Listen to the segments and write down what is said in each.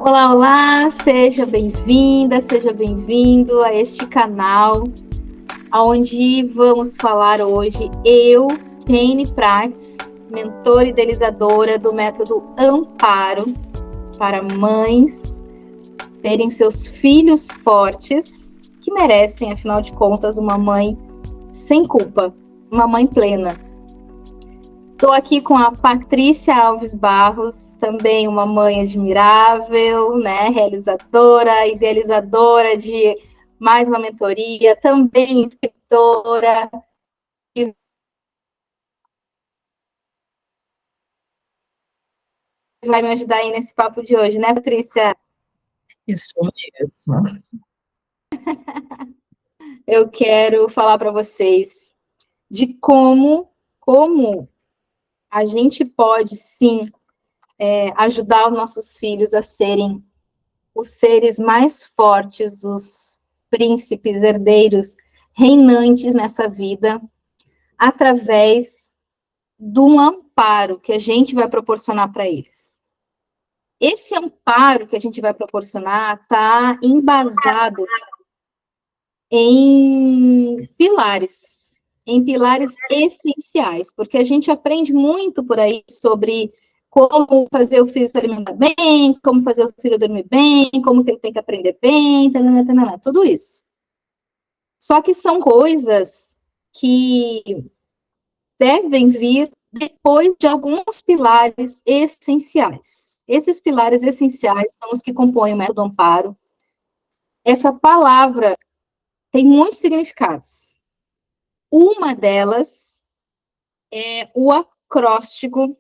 Olá, olá, seja bem-vinda, seja bem-vindo a este canal, onde vamos falar hoje, eu, Jane Prats, mentora e idealizadora do método Amparo, para mães terem seus filhos fortes, que merecem, afinal de contas, uma mãe sem culpa, uma mãe plena. Estou aqui com a Patrícia Alves Barros, também uma mãe admirável, né? Realizadora, idealizadora de mais uma mentoria, também escritora. Que vai me ajudar aí nesse papo de hoje, né, Patrícia? Isso mesmo. Eu quero falar para vocês de como a gente pode, sim, ajudar os nossos filhos a serem os seres mais fortes, os príncipes, herdeiros, reinantes nessa vida, através de um amparo que a gente vai proporcionar para eles. Esse amparo que a gente vai proporcionar está embasado em pilares essenciais, porque a gente aprende muito por aí sobre como fazer o filho se alimentar bem, como fazer o filho dormir bem, como que ele tem que aprender bem, tudo isso. Só que são coisas que devem vir depois de alguns pilares essenciais. Esses pilares essenciais são os que compõem o método Amparo. Essa palavra tem muitos significados. Uma delas é o acróstico,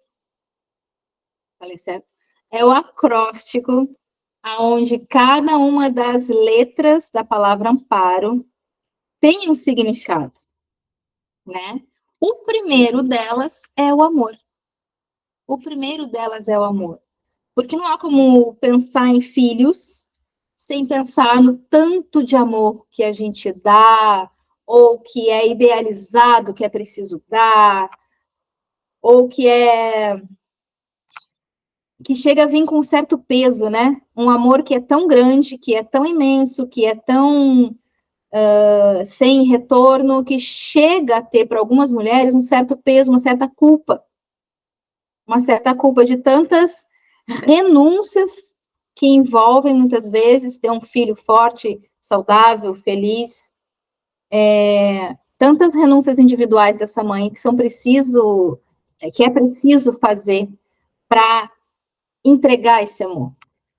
falei certo? É o acróstico, onde cada uma das letras da palavra amparo tem um significado, né? O primeiro delas é o amor. O primeiro delas é o amor. Porque não há como pensar em filhos sem pensar no tanto de amor que a gente dá, ou que é idealizado que é preciso dar, ou que chega a vir com um certo peso, né? Um amor que é tão grande, que é tão imenso, que é tão sem retorno, que chega a ter para algumas mulheres um certo peso, uma certa culpa de tantas renúncias que envolvem muitas vezes ter um filho forte, saudável, feliz, tantas renúncias individuais dessa mãe que é preciso fazer para entregar esse amor,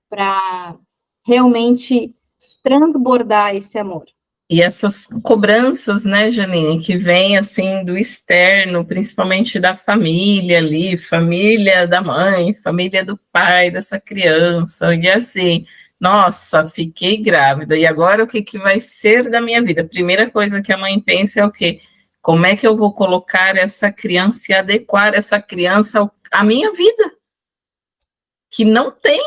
para realmente transbordar esse amor. E essas cobranças, né, Janine, que vêm assim do externo, principalmente da família ali, família da mãe, família do pai dessa criança, e assim, nossa, fiquei grávida, e agora o que, que vai ser da minha vida? A primeira coisa que a mãe pensa é o quê? Como é que eu vou colocar essa criança e adequar essa criança à minha vida? Que não tem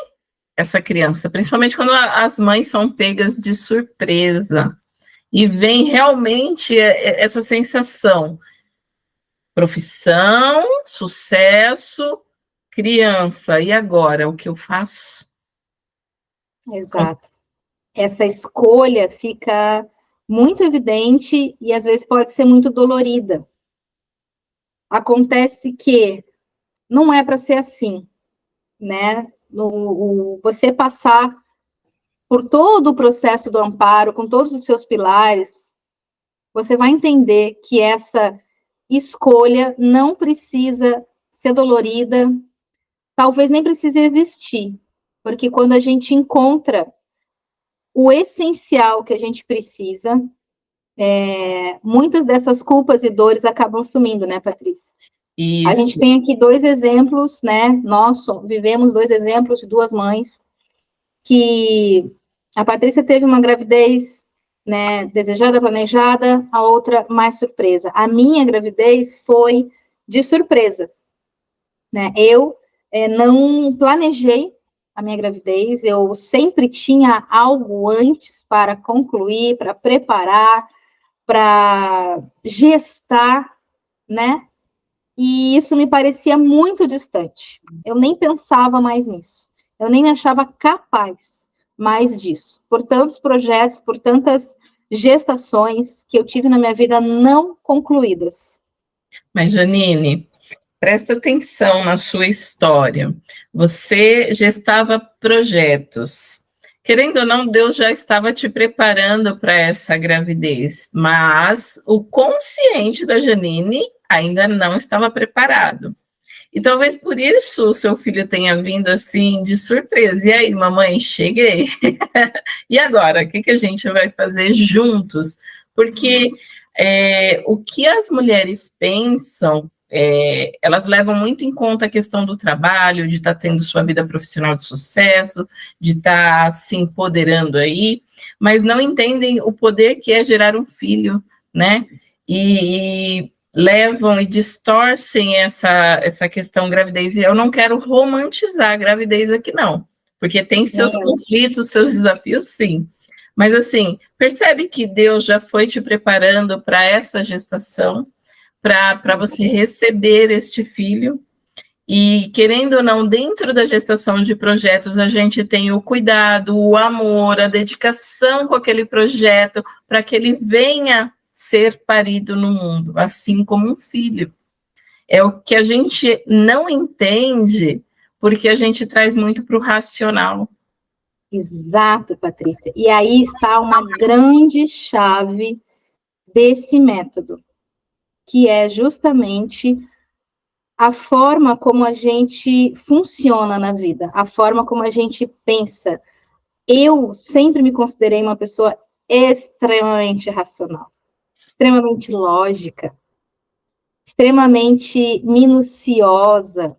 essa criança, principalmente quando as mães são pegas de surpresa. E vem realmente essa sensação: profissão, sucesso, criança, e agora, o que eu faço? Exato. Essa escolha fica muito evidente e às vezes pode ser muito dolorida. Acontece que não é para ser assim, né? Você passar por todo o processo do amparo, com todos os seus pilares, você vai entender que essa escolha não precisa ser dolorida, talvez nem precise existir, porque quando a gente encontra o essencial que a gente precisa, muitas dessas culpas e dores acabam sumindo, né, Patrícia? A gente Isso. tem aqui dois exemplos, né? Nós vivemos dois exemplos de duas mães que a Patrícia teve uma gravidez, né, desejada, planejada, a outra mais surpresa. A minha gravidez foi de surpresa, né? Eu não planejei a minha gravidez, eu sempre tinha algo antes para concluir, para preparar, para gestar, né? E isso me parecia muito distante. Eu nem pensava mais nisso. Eu nem me achava capaz mais disso. Por tantos projetos, por tantas gestações que eu tive na minha vida não concluídas. Mas, Janine, presta atenção na sua história. Você gestava projetos. Querendo ou não, Deus já estava te preparando para essa gravidez, mas o consciente da Janine ainda não estava preparado. E talvez por isso o seu filho tenha vindo assim de surpresa. E aí, mamãe, cheguei. E agora, o que, que a gente vai fazer juntos? Porque o que as mulheres pensam, elas levam muito em conta a questão do trabalho, de estar tendo sua vida profissional de sucesso, de estar se empoderando aí, mas não entendem o poder que é gerar um filho, né? E levam e distorcem essa questão gravidez. E eu não quero romantizar a gravidez aqui, não, porque tem seus conflitos, seus desafios, sim. Mas, assim, percebe que Deus já foi te preparando para essa gestação, para você receber este filho. E, querendo ou não, dentro da gestação de projetos, a gente tem o cuidado, o amor, a dedicação com aquele projeto, para que ele venha ser parido no mundo, assim como um filho. É o que a gente não entende, porque a gente traz muito para o racional. Exato, Patrícia. E aí está uma grande chave desse método, que é justamente a forma como a gente funciona na vida, a forma como a gente pensa. Eu sempre me considerei uma pessoa extremamente racional, extremamente lógica, extremamente minuciosa,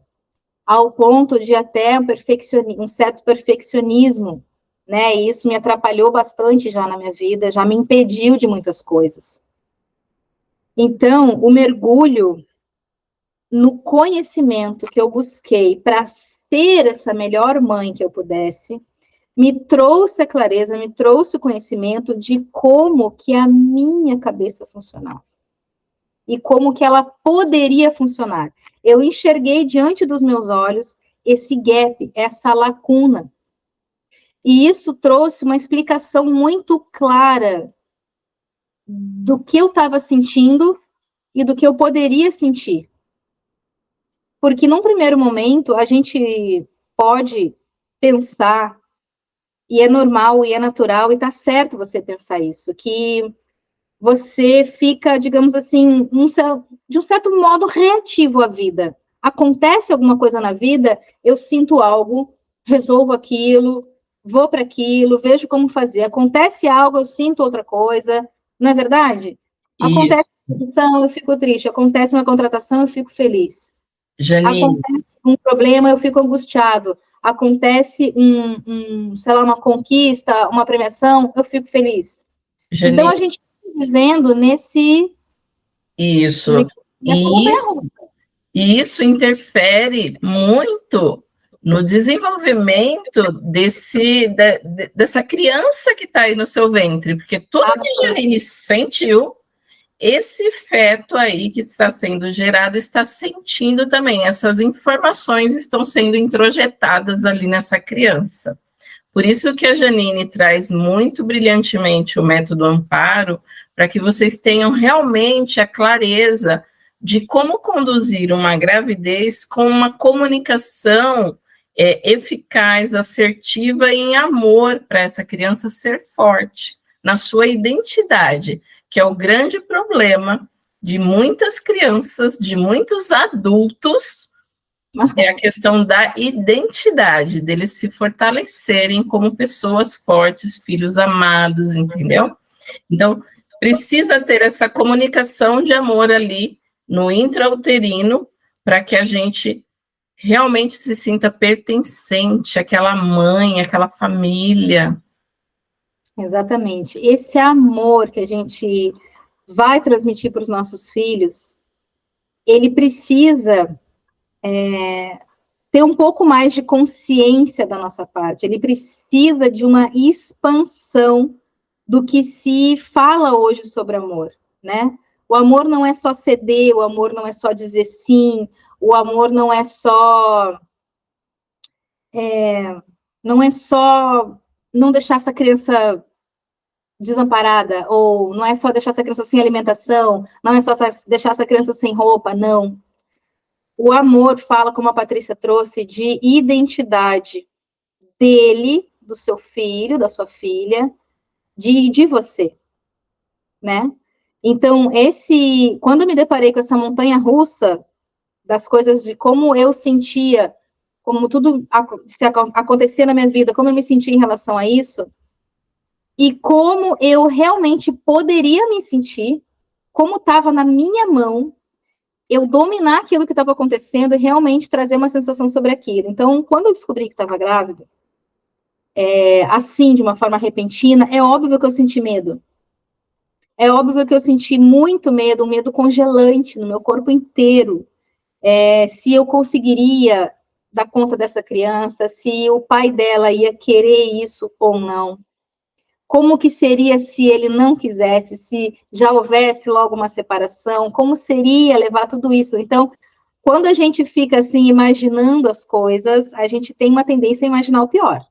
ao ponto de até um certo perfeccionismo, né? E isso me atrapalhou bastante já na minha vida, já me impediu de muitas coisas. Então, o mergulho no conhecimento que eu busquei para ser essa melhor mãe que eu pudesse, me trouxe a clareza, me trouxe o conhecimento de como que a minha cabeça funcionava e como que ela poderia funcionar. Eu enxerguei diante dos meus olhos esse gap, essa lacuna. E isso trouxe uma explicação muito clara do que eu estava sentindo e do que eu poderia sentir. Porque num primeiro momento a gente pode pensar, e é normal, e é natural, e tá certo você pensar isso, que você fica, digamos assim, de um certo modo reativo à vida. Acontece alguma coisa na vida, eu sinto algo, resolvo aquilo, vou para aquilo, vejo como fazer. Acontece algo, eu sinto outra coisa, não é verdade? Acontece uma contratação, eu fico triste. Acontece uma contratação, eu fico feliz. Janine. Acontece um problema, eu fico angustiado. Acontece sei lá, uma conquista, uma premiação, eu fico feliz. Janine. Então, a gente está vivendo nessa montanha-russa. E isso interfere muito no desenvolvimento dessa criança que está aí no seu ventre, porque tudo que a Janine sentiu, esse feto aí que está sendo gerado está sentindo também. Essas informações estão sendo introjetadas ali nessa criança. Por isso que a Janine traz muito brilhantemente o método Amparo, para que vocês tenham realmente a clareza de como conduzir uma gravidez com uma comunicação eficaz, assertiva e em amor para essa criança ser forte na sua identidade, que é o grande problema de muitas crianças, de muitos adultos, é a questão da identidade, deles se fortalecerem como pessoas fortes, filhos amados, entendeu? Então, precisa ter essa comunicação de amor ali no intrauterino para que a gente realmente se sinta pertencente àquela mãe, àquela família. Exatamente. Esse amor que a gente vai transmitir para os nossos filhos, ele precisa ter um pouco mais de consciência da nossa parte, ele precisa de uma expansão do que se fala hoje sobre amor, né? O amor não é só ceder, o amor não é só dizer sim, o amor não é só não é só não deixar essa criança desamparada, ou não é só deixar essa criança sem alimentação, não é só deixar essa criança sem roupa, não. O amor fala, como a Patrícia trouxe, de identidade dele, do seu filho, da sua filha, de você, né? Então, quando eu me deparei com essa montanha russa das coisas, de como eu sentia, como tudo acontecia na minha vida, como eu me sentia em relação a isso, e como eu realmente poderia me sentir, como estava na minha mão, eu dominar aquilo que estava acontecendo e realmente trazer uma sensação sobre aquilo. Então, quando eu descobri que estava grávida, assim, de uma forma repentina, é óbvio que eu senti medo. É óbvio que eu senti muito medo, um medo congelante no meu corpo inteiro. Se eu conseguiria dar conta dessa criança, se o pai dela ia querer isso ou não. Como que seria se ele não quisesse, se já houvesse logo uma separação, como seria levar tudo isso? Então, quando a gente fica assim, imaginando as coisas, a gente tem uma tendência a imaginar o pior.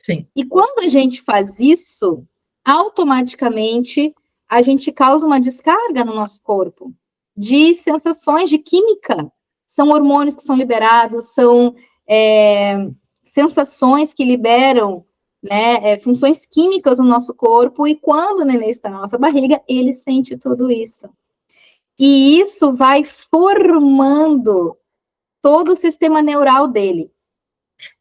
Sim. E quando a gente faz isso, automaticamente a gente causa uma descarga no nosso corpo de sensações de química. São hormônios que são liberados, são sensações que liberam, né, funções químicas no nosso corpo, e quando o neném está na nossa barriga, ele sente tudo isso. E isso vai formando todo o sistema neural dele.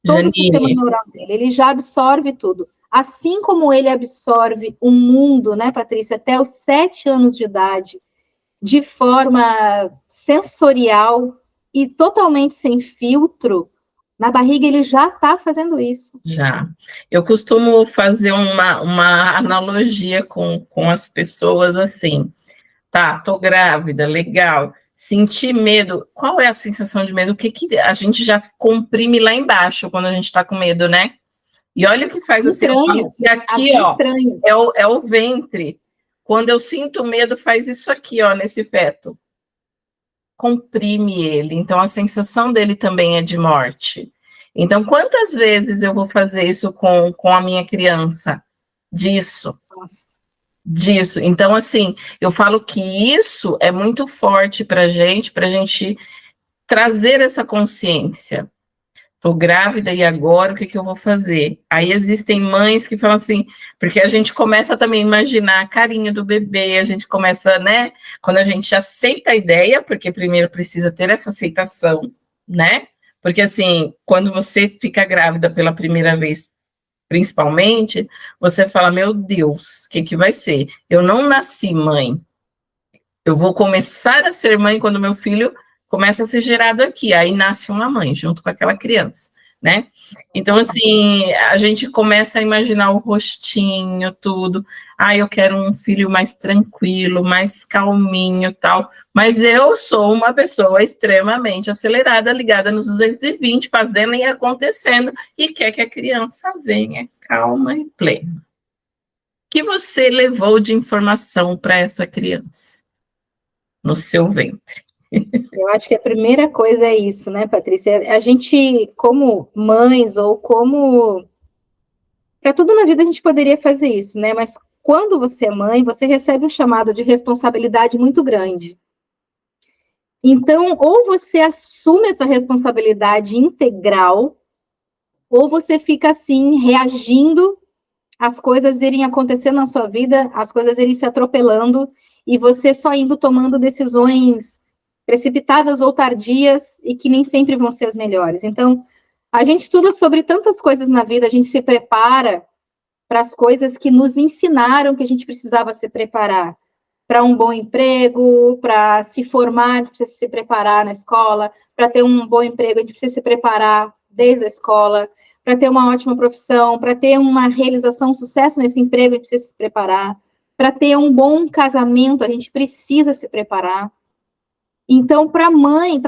Todo o sistema neural dele, ele já absorve tudo. Assim como ele absorve o mundo, né, Patrícia, até os 7 anos de idade, de forma sensorial e totalmente sem filtro, na barriga ele já está fazendo isso. Já. Eu costumo fazer uma analogia com as pessoas assim. Tá, tô grávida, legal. Sentir medo. Qual é a sensação de medo? O que a gente já comprime lá embaixo quando a gente tá com medo, né? E olha o que faz assim. E aqui, ó, é o ventre. Quando eu sinto medo, faz isso aqui, ó, nesse feto. Comprime ele. Então, a sensação dele também é de morte. Então, quantas vezes eu vou fazer isso com a minha criança? Disso. Então, assim, eu falo que isso é muito forte para a gente trazer essa consciência. Estou grávida e agora o que eu vou fazer? Aí existem mães que falam assim, porque a gente começa também a imaginar a carinha do bebê, a gente começa, né? Quando a gente aceita a ideia, porque primeiro precisa ter essa aceitação, né? Porque assim, quando você fica grávida pela primeira vez, principalmente, você fala, meu Deus, o que vai ser? Eu não nasci mãe. Eu vou começar a ser mãe quando meu filho começa a ser gerado aqui. Aí nasce uma mãe, junto com aquela criança, né? Então, assim, a gente começa a imaginar o rostinho, tudo. Eu quero um filho mais tranquilo, mais calminho, tal. Mas eu sou uma pessoa extremamente acelerada, ligada nos 220, fazendo e acontecendo, e quer que a criança venha calma e plena. O que você levou de informação para essa criança no seu ventre? Eu acho que a primeira coisa é isso, né, Patrícia? A gente, como mães, ou como... Para tudo na vida a gente poderia fazer isso, né? Mas quando você é mãe, você recebe um chamado de responsabilidade muito grande. Então, ou você assume essa responsabilidade integral, ou você fica assim, reagindo às coisas irem acontecendo na sua vida, as coisas irem se atropelando, e você só indo tomando decisões precipitadas ou tardias, e que nem sempre vão ser as melhores. Então, a gente estuda sobre tantas coisas na vida, a gente se prepara para as coisas que nos ensinaram que a gente precisava se preparar. Para um bom emprego, para se formar, a gente precisa se preparar na escola. Para ter um bom emprego, a gente precisa se preparar desde a escola. Para ter uma ótima profissão, para ter uma realização, um sucesso nesse emprego, a gente precisa se preparar. Para ter um bom casamento, a gente precisa se preparar. Então, para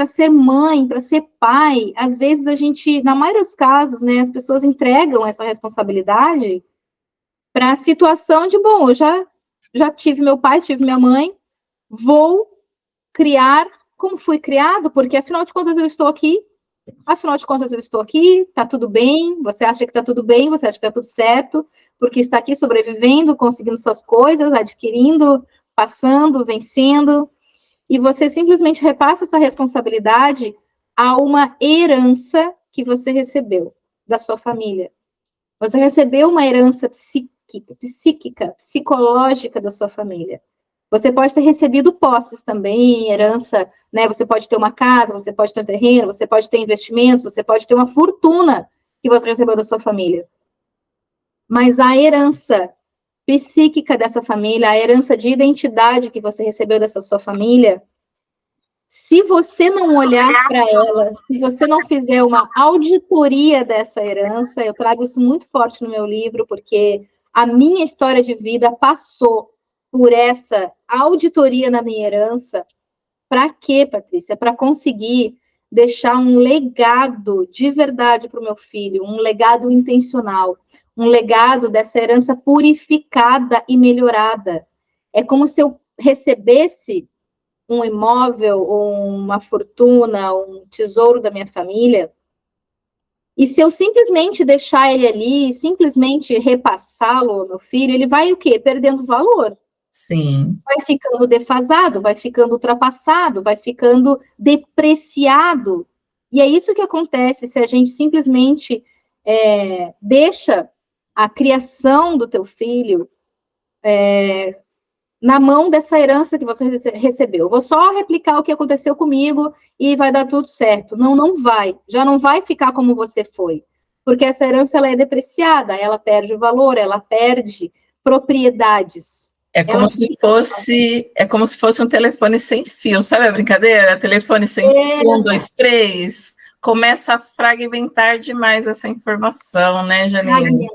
ser pai, às vezes a gente, na maioria dos casos, né, as pessoas entregam essa responsabilidade para a situação de, bom, eu já tive meu pai, tive minha mãe, vou criar como fui criado, porque afinal de contas eu estou aqui, Afinal de contas, eu estou aqui, está tudo bem, você acha que está tudo bem, você acha que está tudo certo, porque está aqui sobrevivendo, conseguindo suas coisas, adquirindo, passando, vencendo, e você simplesmente repassa essa responsabilidade a uma herança que você recebeu da sua família. Você recebeu uma herança psíquica, psicológica da sua família. Você pode ter recebido posses também, herança, né? Você pode ter uma casa, você pode ter um terreno, você pode ter investimentos, você pode ter uma fortuna que você recebeu da sua família. Mas a herança psíquica dessa família, a herança de identidade que você recebeu dessa sua família, se você não olhar para ela, se você não fizer uma auditoria dessa herança, eu trago isso muito forte no meu livro, porque a minha história de vida passou por essa auditoria na minha herança. Para quê, Patrícia? Para conseguir deixar um legado de verdade para o meu filho, um legado intencional, um legado dessa herança purificada e melhorada. É como se eu recebesse um imóvel, uma fortuna, um tesouro da minha família, e se eu simplesmente deixar ele ali, simplesmente repassá-lo ao meu filho, ele vai o quê? Perdendo valor. Sim. Vai ficando defasado, vai ficando ultrapassado, vai ficando depreciado. E é isso que acontece se a gente simplesmente deixa a criação do teu filho na mão dessa herança que você recebeu. Eu vou só replicar o que aconteceu comigo e vai dar tudo certo. Não, não vai. Já não vai ficar como você foi. Porque essa herança ela é depreciada, ela perde valor, ela perde propriedades. É como se fosse um telefone sem fio, sabe a brincadeira? Telefone sem fio, 1, 2, 3. Começa a fragmentar demais essa informação, né, Janine?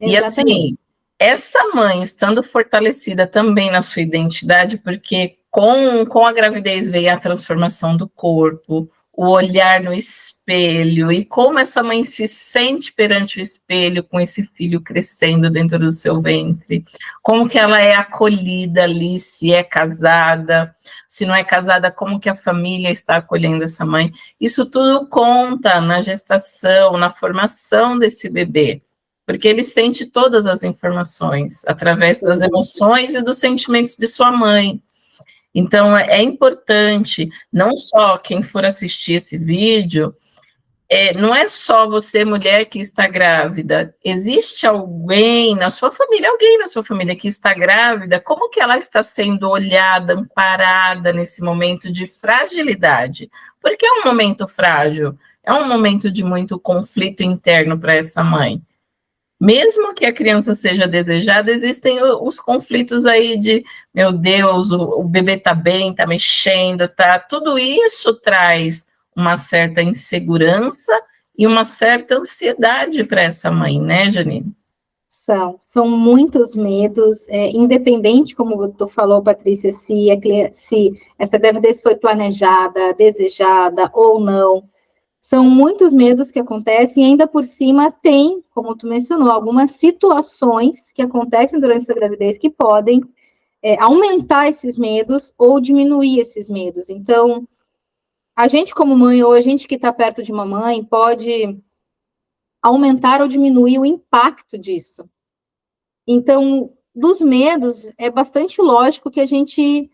E assim, essa mãe estando fortalecida também na sua identidade, porque com a gravidez vem a transformação do corpo, o olhar no espelho, e como essa mãe se sente perante o espelho com esse filho crescendo dentro do seu ventre, como que ela é acolhida ali, se é casada, se não é casada, como que a família está acolhendo essa mãe. Isso tudo conta na gestação, na formação desse bebê, porque ele sente todas as informações através das emoções e dos sentimentos de sua mãe. Então, é importante, não só quem for assistir esse vídeo, não é só você, mulher, que está grávida, existe alguém na sua família que está grávida, como que ela está sendo olhada, amparada nesse momento de fragilidade? Porque é um momento frágil, é um momento de muito conflito interno para essa mãe. Mesmo que a criança seja desejada, existem os conflitos aí de, meu Deus, o bebê está bem, está mexendo, tá? Tudo isso traz uma certa insegurança e uma certa ansiedade para essa mãe, né, Janine? São muitos medos, independente, como tu falou, Patrícia, se essa gravidez foi planejada, desejada ou não. São muitos medos que acontecem, e ainda por cima tem, como tu mencionou, algumas situações que acontecem durante essa gravidez que podem aumentar esses medos ou diminuir esses medos. Então, a gente como mãe, ou a gente que está perto de uma mãe, pode aumentar ou diminuir o impacto disso. Então, dos medos, é bastante lógico que a gente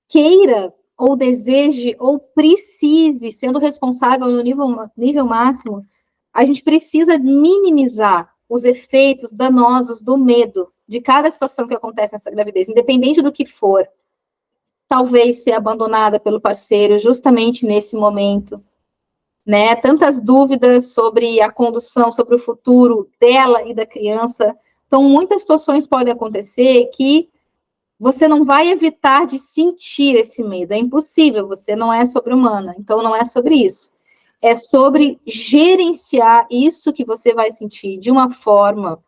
queira ou deseje, ou precise, sendo responsável no nível máximo, a gente precisa minimizar os efeitos danosos do medo de cada situação que acontece nessa gravidez, independente do que for. Talvez ser abandonada pelo parceiro justamente nesse momento, né? Tantas dúvidas sobre a condução, sobre o futuro dela e da criança. Então, muitas situações podem acontecer que você não vai evitar de sentir esse medo. É impossível, você não é sobre-humana. Então, não é sobre isso. É sobre gerenciar isso que você vai sentir de uma forma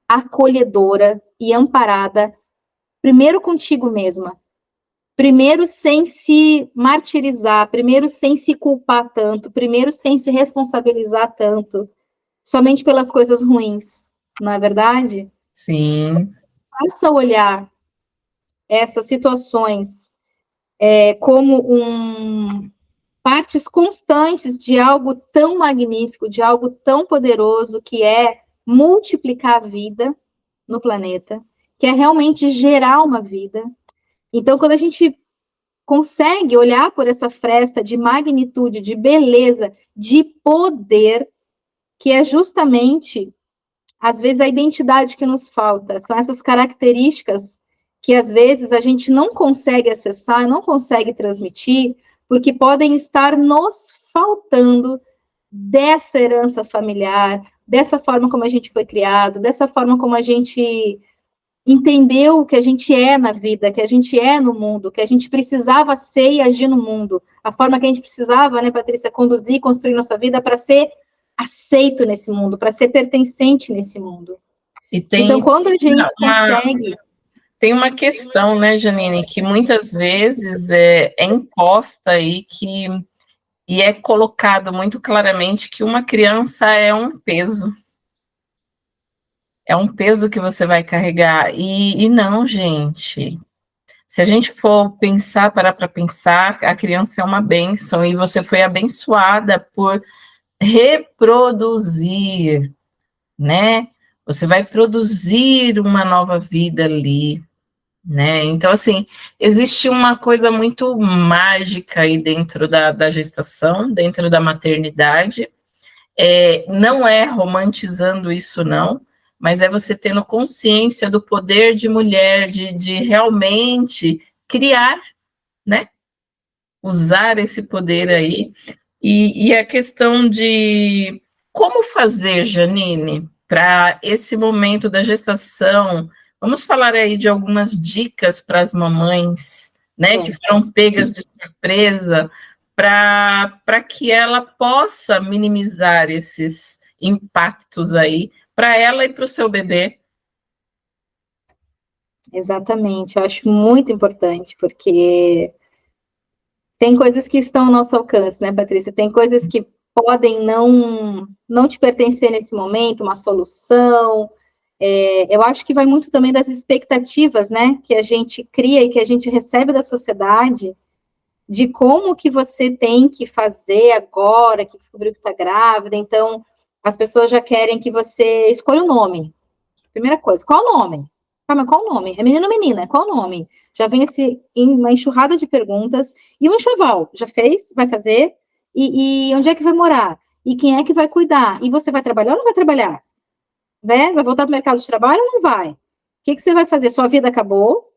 acolhedora e amparada, primeiro contigo mesma. Primeiro sem se martirizar, primeiro sem se culpar tanto, primeiro sem se responsabilizar tanto, somente pelas coisas ruins, não é verdade? Sim. Faça olhar essas situações como partes constantes de algo tão magnífico, de algo tão poderoso, que é multiplicar a vida no planeta, que é realmente gerar uma vida. Então, quando a gente consegue olhar por essa fresta de magnitude, de beleza, de poder, que é justamente, às vezes, a identidade que nos falta, são essas características que, às vezes, a gente não consegue acessar, não consegue transmitir, porque podem estar nos faltando dessa herança familiar, dessa forma como a gente foi criado, dessa forma como a gente entendeu o que a gente é na vida, que a gente é no mundo, que a gente precisava ser e agir no mundo, a forma que a gente precisava, né, Patrícia, conduzir, construir nossa vida para ser aceito nesse mundo, para ser pertencente nesse mundo. Então, quando a gente consegue... Tem uma questão, né, Janine, que muitas vezes é imposta aí, e é colocado muito claramente que uma criança é um peso. É um peso que você vai carregar. E não, gente. Se a gente for parar para pensar, a criança é uma bênção e você foi abençoada por reproduzir, né? Você vai produzir uma nova vida ali, né? Então, assim, existe uma coisa muito mágica aí dentro da gestação, dentro da maternidade. Não é romantizando isso, não, mas é você tendo consciência do poder de mulher, de realmente criar, né? Usar esse poder aí. E a questão de como fazer, Janine, para esse momento da gestação. Vamos falar aí de algumas dicas para as mamães, né, que foram pegas de surpresa, para que ela possa minimizar esses impactos aí para ela e para o seu bebê. Exatamente, eu acho muito importante, porque tem coisas que estão ao nosso alcance, né, Patrícia? Tem coisas que podem não te pertencer nesse momento, uma solução. Eu acho que vai muito também das expectativas, né, que a gente cria e que a gente recebe da sociedade, de como que você tem que fazer agora, que descobriu que está grávida. Então, as pessoas já querem que você escolha o nome. Primeira coisa, qual o nome? Ah, mas qual o nome? É menino ou menina? Qual o nome? Já vem uma enxurrada de perguntas. E o enxoval? Já fez? Vai fazer? E onde é que vai morar? E quem é que vai cuidar? E você vai trabalhar ou não vai trabalhar? Vai voltar para o mercado de trabalho ou não vai? O que você vai fazer? Sua vida acabou?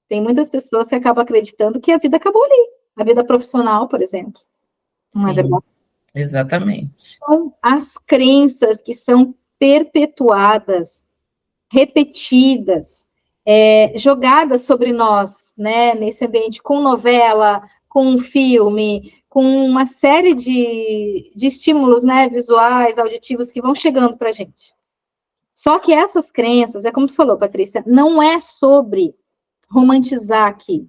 Tem muitas pessoas que acabam acreditando que a vida acabou ali. A vida profissional, por exemplo. Não é verdade? Exatamente. Então, as crenças que são perpetuadas, repetidas, jogadas sobre nós, né, nesse ambiente, com novela, com filme, com uma série de estímulos, né, visuais, auditivos, que vão chegando para a gente. Só que essas crenças, é como tu falou, Patrícia, não é sobre romantizar aqui.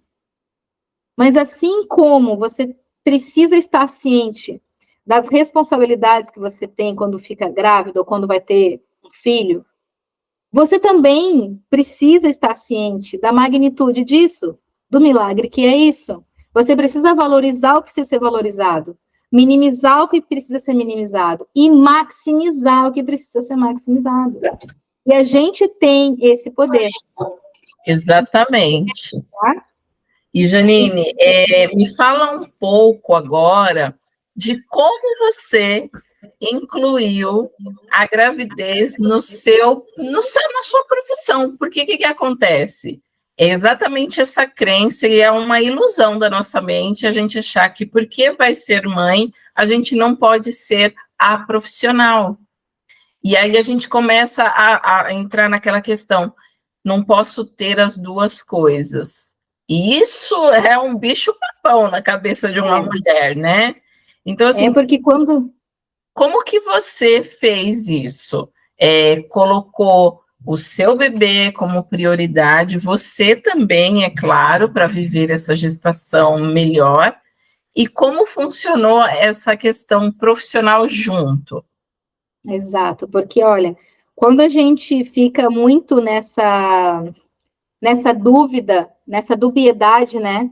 Mas assim como você precisa estar ciente das responsabilidades que você tem quando fica grávida ou quando vai ter um filho, você também precisa estar ciente da magnitude disso, do milagre que é isso. Você precisa valorizar o que precisa ser valorizado, minimizar o que precisa ser minimizado e maximizar o que precisa ser maximizado. E a gente tem esse poder. Exatamente. Tá? E, Janine, me fala um pouco agora de como você incluiu a gravidez na sua profissão. Porque o que acontece? É exatamente essa crença, e é uma ilusão da nossa mente a gente achar que porque vai ser mãe, a gente não pode ser a profissional. E aí a gente começa a entrar naquela questão, não posso ter as duas coisas. E isso é um bicho-papão na cabeça de uma mulher, né? Então, assim, porque como que você fez isso? Colocou o seu bebê como prioridade, você também, é claro, para viver essa gestação melhor. E como funcionou essa questão profissional junto? Exato, porque, olha, quando a gente fica muito nessa dúvida, nessa dubiedade, né,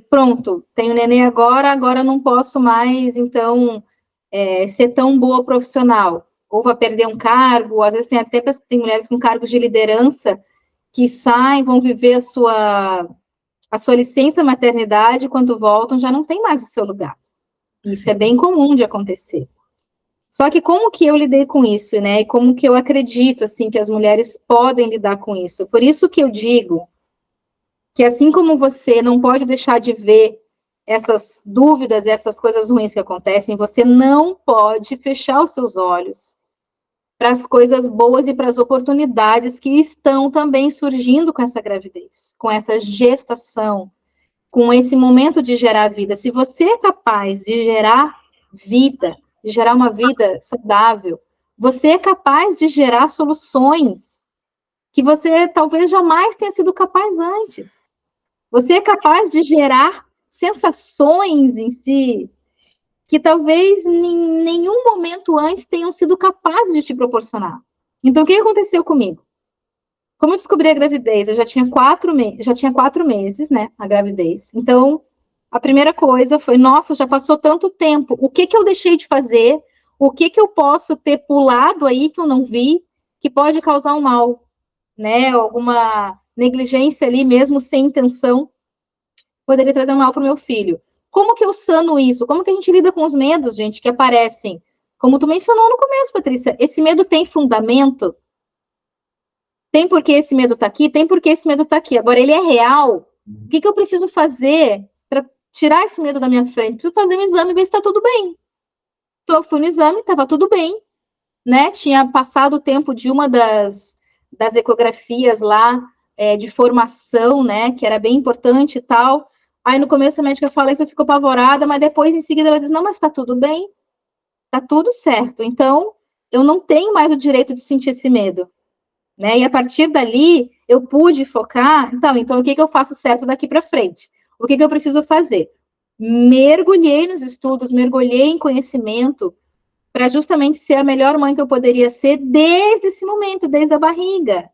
pronto, tenho neném agora não posso mais, então, ser tão boa profissional, ou vai perder um cargo, às vezes tem mulheres com cargos de liderança que saem, vão viver a sua licença maternidade, quando voltam, já não tem mais o seu lugar. Isso é bem comum de acontecer. Só que como que eu lidei com isso, né? E como que eu acredito, assim, que as mulheres podem lidar com isso? Por isso que eu digo que, assim como você não pode deixar de ver essas dúvidas, essas coisas ruins que acontecem, você não pode fechar os seus olhos para as coisas boas e para as oportunidades que estão também surgindo com essa gravidez, com essa gestação, com esse momento de gerar vida. Se você é capaz de gerar vida, de gerar uma vida saudável, você é capaz de gerar soluções que você talvez jamais tenha sido capaz antes. Você é capaz de gerar sensações em si que talvez em nenhum momento antes tenham sido capazes de te proporcionar. Então, o que aconteceu comigo? Como eu descobri a gravidez? Eu já tinha 4 meses, né, a gravidez. Então, a primeira coisa foi, nossa, já passou tanto tempo. O que eu deixei de fazer? O que eu posso ter pulado aí que eu não vi, que pode causar um mal, né? Alguma negligência ali, mesmo sem intenção, poderia trazer um mal para o meu filho. Como que eu sano isso? Como que a gente lida com os medos, gente, que aparecem? Como tu mencionou no começo, Patrícia, esse medo tem fundamento? Tem por que esse medo está aqui? Tem por que esse medo está aqui. Agora, ele é real? O que eu preciso fazer para tirar esse medo da minha frente? Preciso fazer um exame e ver se está tudo bem. Então, eu fui no exame, estava tudo bem, né? Tinha passado o tempo de uma das ecografias lá, de formação, né? Que era bem importante e tal. Aí, no começo, a médica fala isso, eu fico apavorada, mas depois, em seguida, ela diz, não, mas está tudo bem, está tudo certo. Então, eu não tenho mais o direito de sentir esse medo. Né? E a partir dali, eu pude focar, então o que eu faço certo daqui para frente? O que eu preciso fazer? Mergulhei nos estudos, mergulhei em conhecimento, para justamente ser a melhor mãe que eu poderia ser desde esse momento, desde a barriga.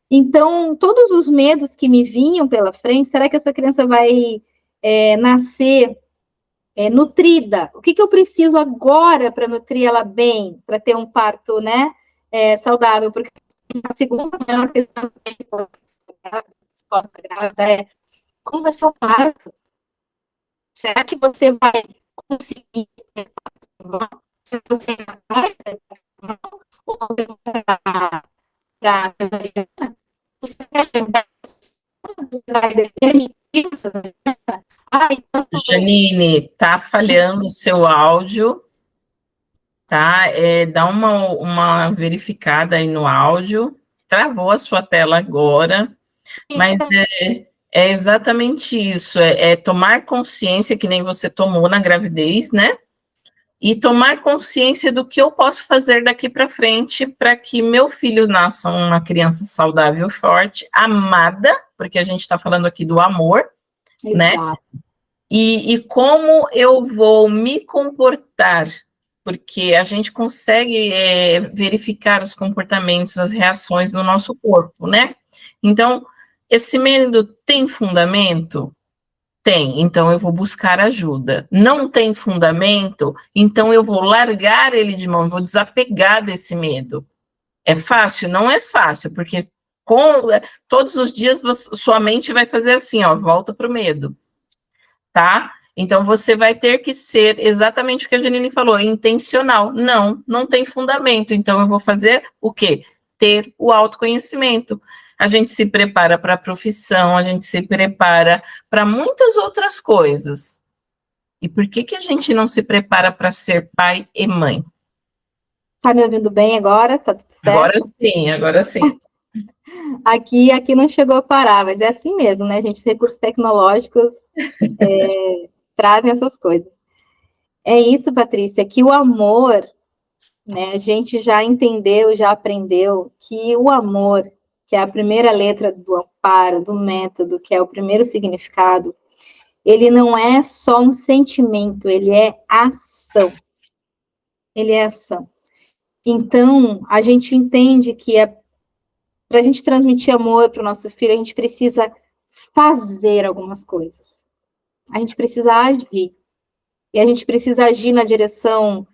Então, todos os medos que me vinham pela frente, será que essa criança vai nascer nutrida? O que eu preciso agora para nutrir ela bem, para ter um parto, né, saudável? Porque a segunda maior questão grávida é como vai ser o parto? Será que você vai conseguir ter parto? Se você vai ter parto, ou você vai para você vai determinar essa Janine, tá falhando o seu áudio, tá? Dá uma verificada aí no áudio. Travou a sua tela agora, mas é exatamente isso, é tomar consciência, que nem você tomou na gravidez, né? E tomar consciência do que eu posso fazer daqui para frente para que meu filho nasça uma criança saudável, forte, amada, porque a gente está falando aqui do amor, Exato. Né? E como eu vou me comportar, porque a gente consegue verificar os comportamentos, as reações do nosso corpo, né? Então, esse medo tem fundamento? Tem, então eu vou buscar ajuda. Não tem fundamento, então eu vou largar ele de mão, vou desapegar desse medo. É fácil? Não é fácil, porque todos os dias sua mente vai fazer assim, ó, volta para o medo, tá? Então você vai ter que ser exatamente o que a Janine falou, intencional. Não tem fundamento, então eu vou fazer o quê? Ter o autoconhecimento. A gente se prepara para a profissão, a gente se prepara para muitas outras coisas. E por que a gente não se prepara para ser pai e mãe? Tá me ouvindo bem agora? Tá tudo certo? Agora sim. Aqui não chegou a parar, mas é assim mesmo, né, gente? Os recursos tecnológicos trazem essas coisas. É isso, Patrícia, que o amor, né, a gente já entendeu, já aprendeu que o amor, que é a primeira letra do amparo, do método, que é o primeiro significado, ele não é só um sentimento, ele é ação. Ele é ação. Então, a gente entende que para a gente transmitir amor para o nosso filho, a gente precisa fazer algumas coisas. a gente precisa agir. E a gente precisa agir na direção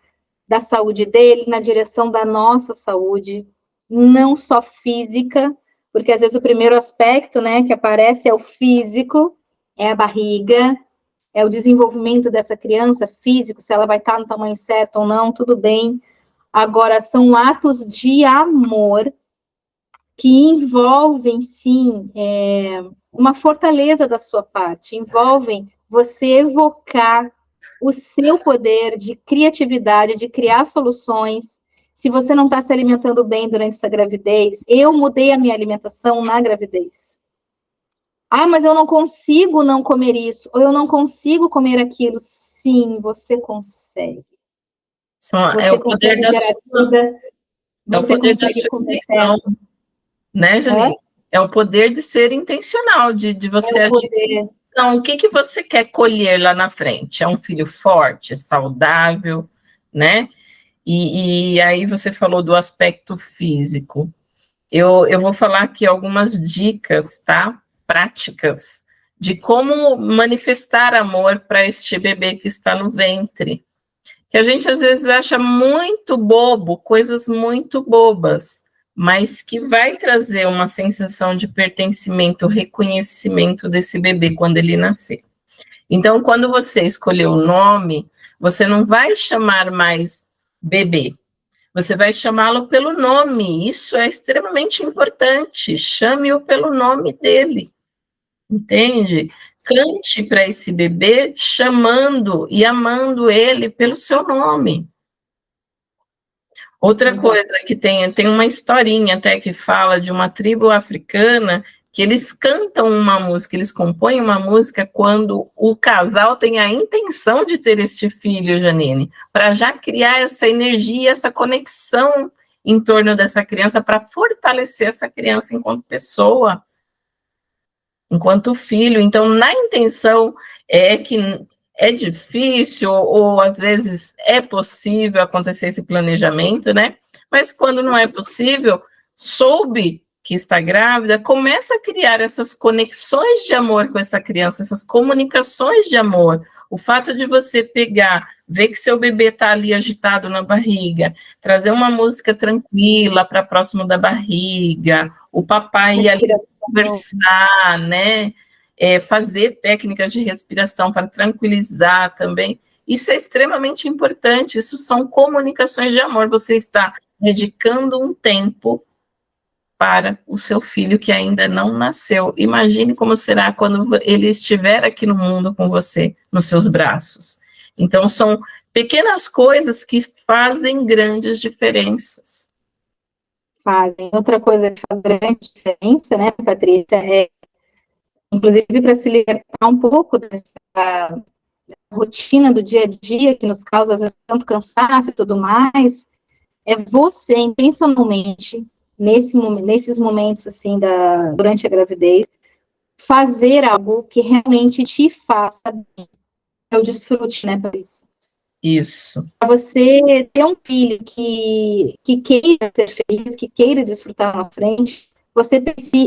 da saúde dele, na direção da nossa saúde, não só física, porque às vezes o primeiro aspecto, né, que aparece é o físico, é a barriga, é o desenvolvimento dessa criança físico, se ela vai estar no tamanho certo ou não, tudo bem. Agora, são atos de amor que envolvem, sim, uma fortaleza da sua parte, envolvem você evocar o seu poder de criatividade, de criar soluções. Se você não está se alimentando bem durante essa gravidez, eu mudei a minha alimentação na gravidez. Ah, mas eu não consigo não comer isso, ou eu não consigo comer aquilo. Sim, você consegue. É o poder da gerar sua, vida, é o você poder da consegue sua comer intenção, certo. né, Janine? É o poder de ser intencional, de você agir. Então, o que você quer colher lá na frente? É um filho forte, saudável, né? E aí você falou do aspecto físico. Eu vou falar aqui algumas dicas, tá? Práticas de como manifestar amor para este bebê que está no ventre. Que a gente às vezes acha muito bobo, coisas muito bobas, mas que vai trazer uma sensação de pertencimento, reconhecimento desse bebê quando ele nascer. Então, quando você escolher o nome, você não vai chamar mais bebê, você vai chamá-lo pelo nome. Isso é extremamente importante. Chame-o pelo nome dele, entende? Cante para esse bebê chamando e amando ele pelo seu nome. Outra coisa que tem uma historinha até que fala de uma tribo africana que eles cantam uma música, eles compõem uma música quando o casal tem a intenção de ter este filho, Janine, para já criar essa energia, essa conexão em torno dessa criança, para fortalecer essa criança enquanto pessoa, enquanto filho. Então, na intenção é que é difícil, ou às vezes é possível acontecer esse planejamento, né? Mas quando não é possível, soube que está grávida, começa a criar essas conexões de amor com essa criança, essas comunicações de amor. O fato de você pegar, ver que seu bebê está ali agitado na barriga, trazer uma música tranquila para próximo da barriga, o papai ir ali conversar, né? Fazer técnicas de respiração para tranquilizar também. Isso é extremamente importante, isso são comunicações de amor. Você está dedicando um tempo para o seu filho que ainda não nasceu. Imagine como será quando ele estiver aqui no mundo com você, nos seus braços. Então, são pequenas coisas que fazem grandes diferenças. Fazem. Outra coisa que faz grande diferença, né, Patrícia, inclusive para se libertar um pouco dessa rotina do dia a dia que nos causa, às vezes, tanto cansaço e tudo mais, é você, intencionalmente, nesses momentos, assim, durante a gravidez, fazer algo que realmente te faça bem. É o desfrute, né, Patrícia? Isso. Para você ter um filho que queira ser feliz, que queira desfrutar na frente,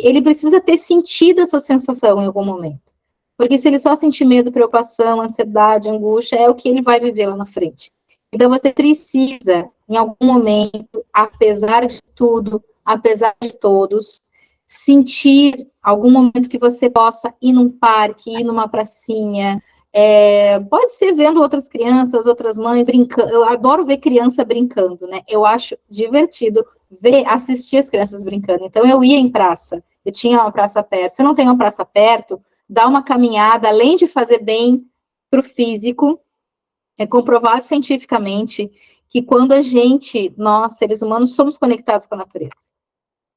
ele precisa ter sentido essa sensação em algum momento. Porque se ele só sentir medo, preocupação, ansiedade, angústia, é o que ele vai viver lá na frente. Então, você precisa, em algum momento, apesar de tudo, apesar de todos, sentir algum momento que você possa ir num parque, ir numa pracinha, pode ser vendo outras crianças, outras mães brincando. Eu adoro ver criança brincando, né? Eu acho divertido assistir as crianças brincando. Então, eu ia em praça, eu tinha uma praça perto. Se não tem uma praça perto, dá uma caminhada, além de fazer bem para o físico, é comprovado cientificamente que quando nós, seres humanos, somos conectados com a natureza.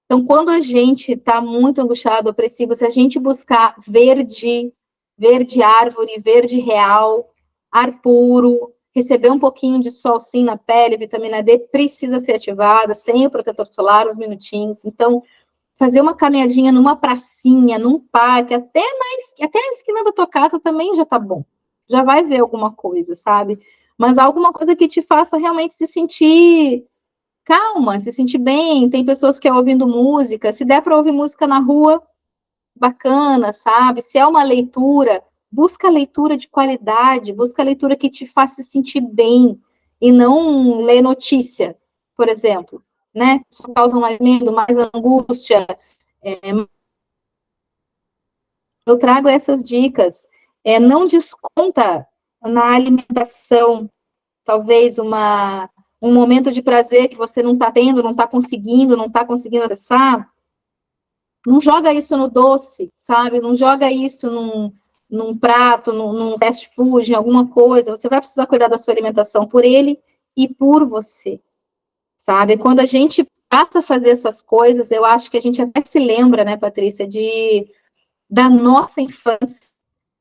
Então, quando a gente está muito angustiado, opressivo, se a gente buscar verde árvore, verde real, ar puro, receber um pouquinho de sol sim na pele, vitamina D precisa ser ativada, sem o protetor solar, uns minutinhos. Então, fazer uma caminhadinha numa pracinha, num parque, até na esquina da tua casa também já tá bom. Já vai ver alguma coisa, sabe? Mas alguma coisa que te faça realmente se sentir calma, se sentir bem. Tem pessoas que é ouvindo música, se der para ouvir música na rua, bacana, sabe? Se é uma leitura, busca leitura de qualidade, busca leitura que te faça se sentir bem, e não ler notícia, por exemplo, né? Isso causa mais medo, mais angústia. Eu trago essas dicas. Não desconta na alimentação, talvez um momento de prazer que você não está tendo, não está conseguindo acessar. Não joga isso no doce, sabe? Não joga isso num prato, num fast food, em alguma coisa. Você vai precisar cuidar da sua alimentação por ele e por você, sabe? Quando a gente passa a fazer essas coisas, eu acho que a gente até se lembra, né, Patrícia, da nossa infância,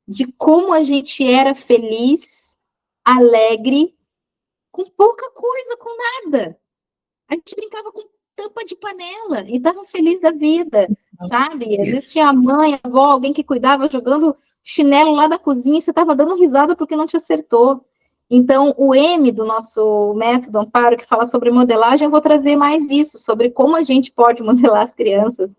de como a gente era feliz, alegre, com pouca coisa, com nada. A gente brincava com tampa de panela e estava feliz da vida, sabe? Às vezes tinha a mãe, a avó, alguém que cuidava jogando chinelo lá da cozinha e você estava dando risada porque não te acertou. Então, o M do nosso método Amparo, que fala sobre modelagem, eu vou trazer mais isso, sobre como a gente pode modelar as crianças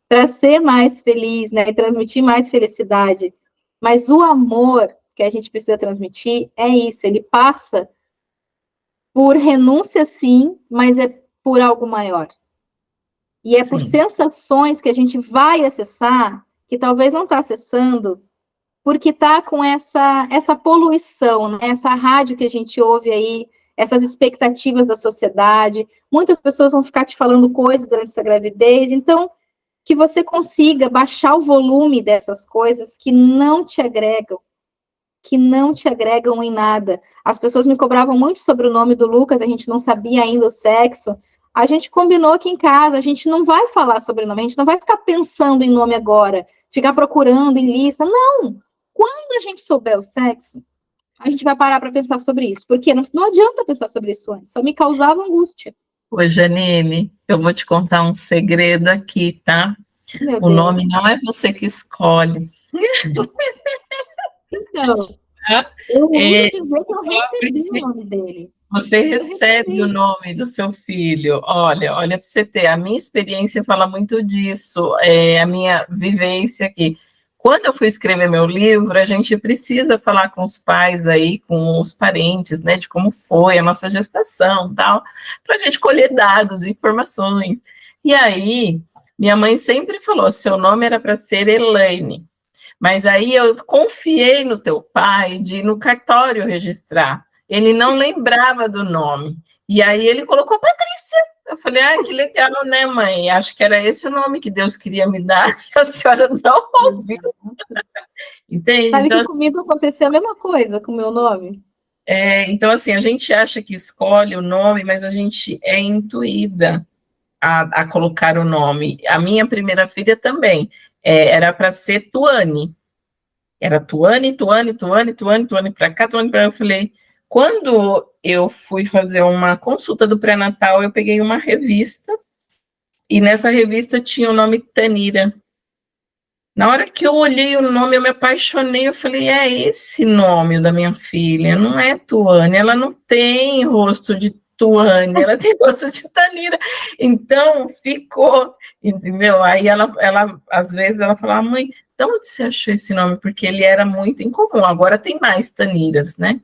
para ser mais feliz, né, e transmitir mais felicidade. Mas o amor que a gente precisa transmitir é isso, ele passa por renúncia, sim, mas é por algo maior. E é por sensações que a gente vai acessar, que talvez não está acessando, porque está com essa poluição, né? Essa rádio que a gente ouve aí, essas expectativas da sociedade. Muitas pessoas vão ficar te falando coisas durante essa gravidez, então que você consiga baixar o volume dessas coisas que não te agregam em nada. As pessoas me cobravam muito sobre o nome do Lucas, a gente não sabia ainda o sexo. A gente combinou aqui em casa, a gente não vai falar sobre nome, a gente não vai ficar pensando em nome agora, ficar procurando em lista. Não! Quando a gente souber o sexo, a gente vai parar para pensar sobre isso, porque não adianta pensar sobre isso antes, só me causava angústia. Ô, Janine, eu vou te contar um segredo aqui, tá? O nome não é você que escolhe. Então, eu vou dizer que eu recebi o nome dele. Você recebe o nome do seu filho. Olha para você ter. A minha experiência fala muito disso, a minha vivência aqui. Quando eu fui escrever meu livro, a gente precisa falar com os pais aí, com os parentes, né, de como foi a nossa gestação, tal, para a gente colher dados, informações. E aí, minha mãe sempre falou, seu nome era para ser Elaine. Mas aí eu confiei no teu pai de ir no cartório registrar. Ele não lembrava do nome. E aí ele colocou Patrícia. Eu falei, que legal, né, mãe? Acho que era esse o nome que Deus queria me dar, que a senhora não ouviu. Entende? Sabe que comigo aconteceu a mesma coisa com o meu nome? Então, assim, a gente acha que escolhe o nome, mas a gente é intuída a colocar o nome. A minha primeira filha também era para ser Tuane. Era Tuane para cá, Tuane para lá. Eu falei, quando eu fui fazer uma consulta do pré-natal, eu peguei uma revista, e nessa revista tinha o nome Tanira. Na hora que eu olhei o nome, eu me apaixonei, eu falei, é esse nome da minha filha, não é Tuane, ela não tem rosto de Tuane, ela tem rosto de Tanira. Então, ficou, entendeu? Aí ela às vezes, ela falava, mãe, de onde você achou esse nome? Porque ele era muito incomum, agora tem mais Taniras, né?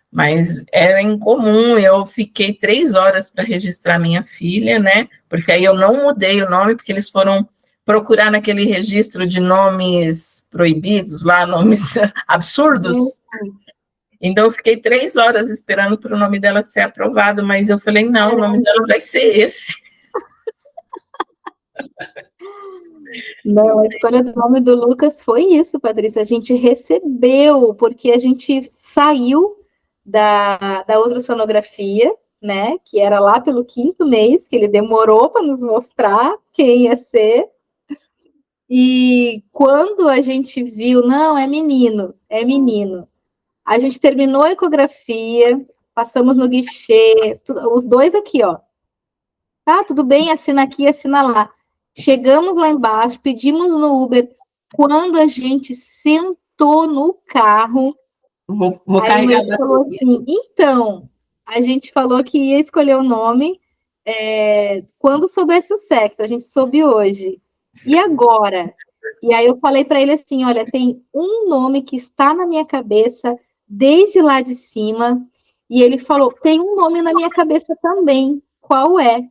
Mas era incomum, eu fiquei 3 horas para registrar minha filha, né? Porque aí eu não mudei o nome, porque eles foram procurar naquele registro de nomes proibidos, lá, nomes absurdos. Então, eu fiquei 3 horas esperando para o nome dela ser aprovado, mas eu falei, não, o nome dela vai ser esse. Não, a escolha do nome do Lucas foi isso, Patrícia. A gente recebeu, porque a gente saiu da ultrassonografia, né? Que era lá pelo 5º mês, que ele demorou para nos mostrar quem ia ser. E quando a gente viu, não, é menino. A gente terminou a ecografia, passamos no guichê, os dois aqui, ó. Tá, tudo bem, assina aqui, assina lá. Chegamos lá embaixo, pedimos no Uber. Quando a gente sentou no carro, vou carregar a falou assim, então, a gente falou que ia escolher o nome quando soubesse o sexo, a gente soube hoje. E agora? E aí eu falei para ele assim, olha, tem um nome que está na minha cabeça desde lá de cima, e ele falou, tem um nome na minha cabeça também, qual é?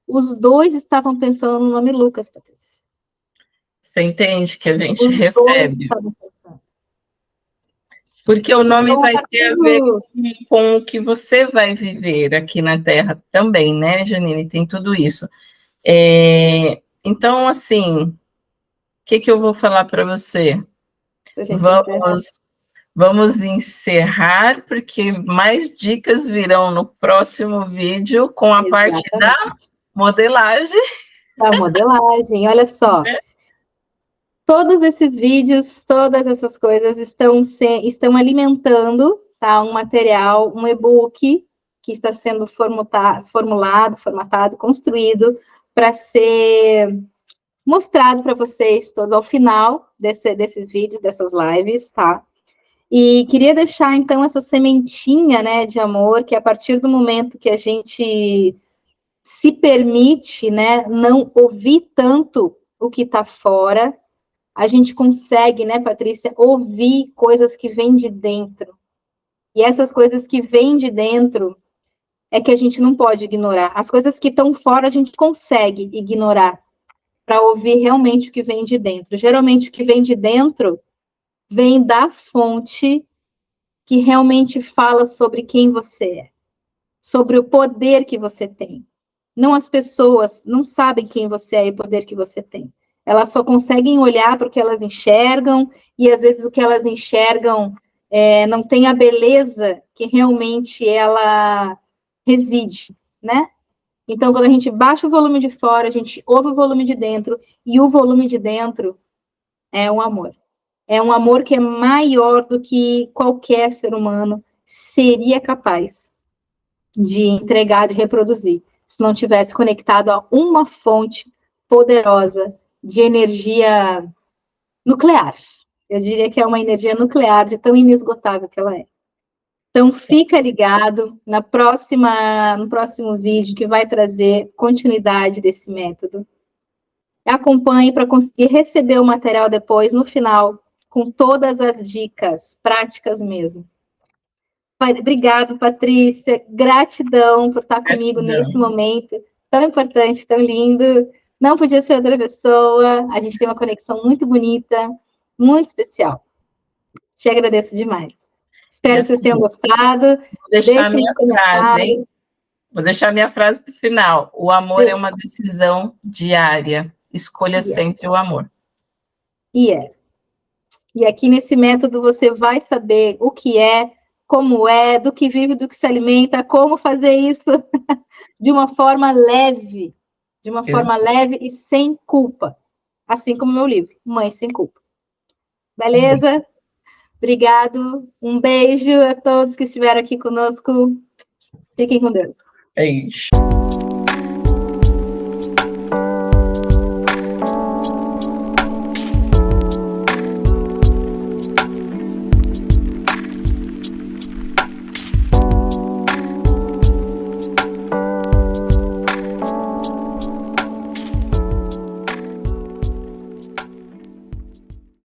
Os dois estavam pensando no nome Lucas, Patrícia. Você entende que a gente Os dois recebe? estavam pensando. Porque o nome Então, vai ter a ver com o que você vai viver aqui na Terra também, né, Janine? Tem tudo isso. Então, assim, o que eu vou falar para você? Vamos encerrar, porque mais dicas virão no próximo vídeo com a parte da modelagem. Da modelagem, olha só. Todos esses vídeos, todas essas coisas estão alimentando, tá, um material, um e-book que está sendo formatado, construído para ser mostrado para vocês todos ao final desses vídeos, dessas lives, tá? E queria deixar, então, essa sementinha, né, de amor, que a partir do momento que a gente se permite, né, não ouvir tanto o que está fora, a gente consegue, né, Patrícia, ouvir coisas que vêm de dentro. E essas coisas que vêm de dentro é que a gente não pode ignorar. As coisas que estão fora a gente consegue ignorar para ouvir realmente o que vem de dentro. Geralmente o que vem de dentro vem da fonte que realmente fala sobre quem você é, sobre o poder que você tem. Não, as pessoas não sabem quem você é e o poder que você tem. Elas só conseguem olhar para o que elas enxergam, e às vezes o que elas enxergam não tem a beleza que realmente ela reside, né? Então, quando a gente baixa o volume de fora, a gente ouve o volume de dentro, e o volume de dentro é um amor. É um amor que é maior do que qualquer ser humano seria capaz de entregar, de reproduzir, se não tivesse conectado a uma fonte poderosa de energia nuclear. Eu diria que é uma energia nuclear, de tão inesgotável que ela é. Então, fica ligado no próximo vídeo, que vai trazer continuidade desse método. Acompanhe para conseguir receber o material depois, no final, com todas as dicas práticas mesmo. Obrigado, Patrícia. Gratidão por estar comigo nesse momento tão importante, tão lindo. Não podia ser outra pessoa. A gente tem uma conexão muito bonita, muito especial. Te agradeço demais. Espero que vocês tenham gostado. Vou deixar minha frase, hein? Vou deixar minha frase para o final. O amor é uma decisão diária. Escolha sempre o amor. E aqui nesse método você vai saber o que é, como é, do que vive, do que se alimenta, como fazer isso de uma forma leve, e sem culpa. Assim como meu livro, Mãe Sem Culpa. Beleza? Obrigado. Um beijo a todos que estiveram aqui conosco. Fiquem com Deus. Beijo.